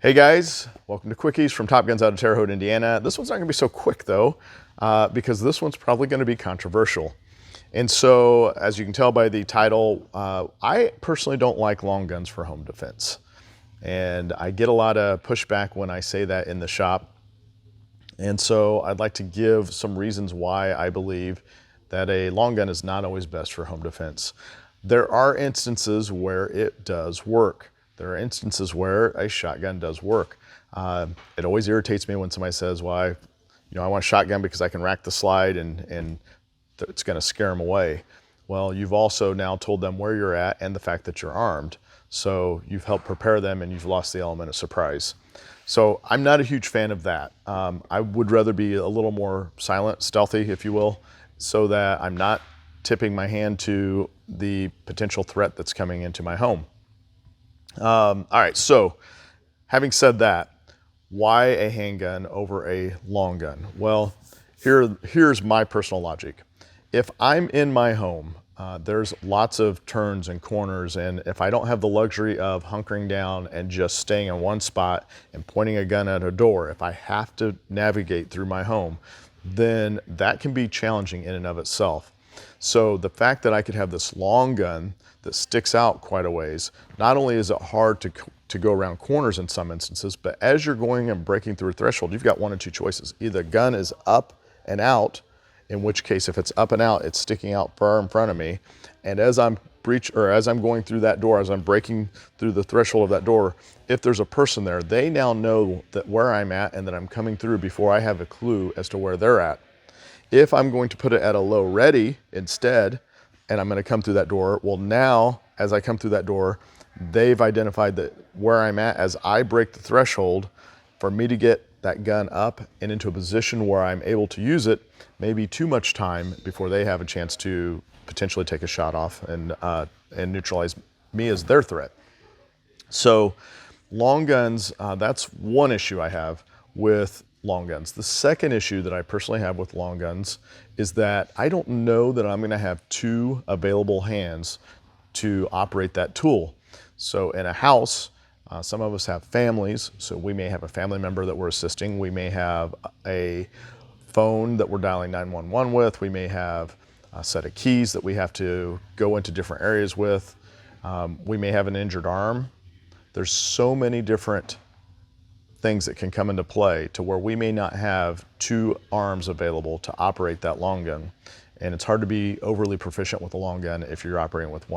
Hey guys, welcome to Quickies from Top Guns out of Terre Haute, Indiana. This one's not gonna be so quick though, because this one's probably gonna be controversial. And so, as you can tell by the title, I personally don't like long guns for home defense. And I get a lot of pushback when I say that in the shop. And so I'd like to give some reasons why I believe that a long gun is not always best for home defense. There are instances where it does work. There are instances where a shotgun does work. It always irritates me when somebody says, well, I want a shotgun because I can rack the slide and it's gonna scare them away. Well, you've also now told them where you're at and the fact that you're armed. So you've helped prepare them and you've lost the element of surprise. So I'm not a huge fan of that. I would rather be a little more silent, stealthy, if you will, so that I'm not tipping my hand to the potential threat that's coming into my home. All right, so having said that, why a handgun over a long gun? Well, here's my personal logic. If I'm in my home, there's lots of turns and corners, and if I don't have the luxury of hunkering down and just staying in one spot and pointing a gun at a door, if I have to navigate through my home, then that can be challenging in and of itself. So the fact that I could have this long gun that sticks out quite a ways, not only is it hard to go around corners in some instances, but as you're going and breaking through a threshold, you've got one of two choices. Either the gun is up and out, in which case if it's up and out, it's sticking out far in front of me. And as I'm going through that door, as I'm breaking through the threshold of that door, if there's a person there, they now know that where I'm at and that I'm coming through before I have a clue as to where they're at. If I'm going to put it at a low ready instead, and I'm going to come through that door, well now, as I come through that door, they've identified that where I'm at as I break the threshold, for me to get that gun up and into a position where I'm able to use it, maybe too much time before they have a chance to potentially take a shot off and neutralize me as their threat. So long guns, that's one issue I have with long guns. The second issue that I personally have with long guns is that I don't know that I'm gonna have two available hands to operate that tool. So in a house, some of us have families, so we may have a family member that we're assisting. We may have a phone that we're dialing 911 with. We may have a set of keys that we have to go into different areas with. We may have an injured arm. There's so many different things that can come into play to where we may not have two arms available to operate that long gun. And it's hard to be overly proficient with a long gun if you're operating with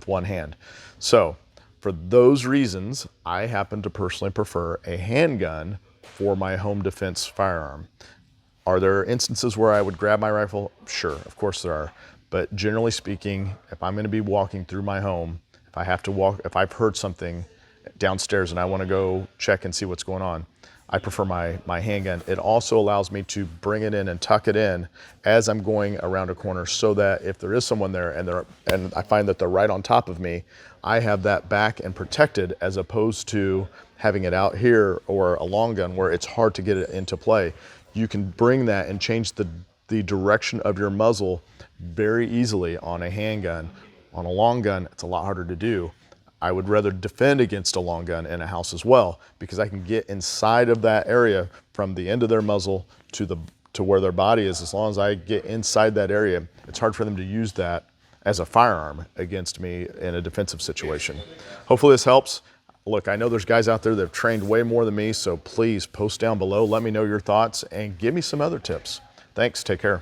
one hand. So for those reasons, I happen to personally prefer a handgun for my home defense firearm. Are there instances where I would grab my rifle? Sure, of course there are. But generally speaking, if I'm gonna be walking through my home, if I've heard something downstairs and I want to go check and see what's going on, I prefer my handgun. It also allows me to bring it in and tuck it in as I'm going around a corner, so that if there is someone there and I find that they're right on top of me, I have that back and protected, as opposed to having it out here or a long gun where it's hard to get it into play. You can bring that and change the direction of your muzzle very easily on a handgun. On a long gun, it's a lot harder to do. I would rather defend against a long gun in a house as well, because I can get inside of that area from the end of their muzzle to where their body is. As long as I get inside that area, it's hard for them to use that as a firearm against me in a defensive situation. Hopefully this helps. Look, I know there's guys out there that have trained way more than me, so please post down below, let me know your thoughts, and give me some other tips. Thanks, take care.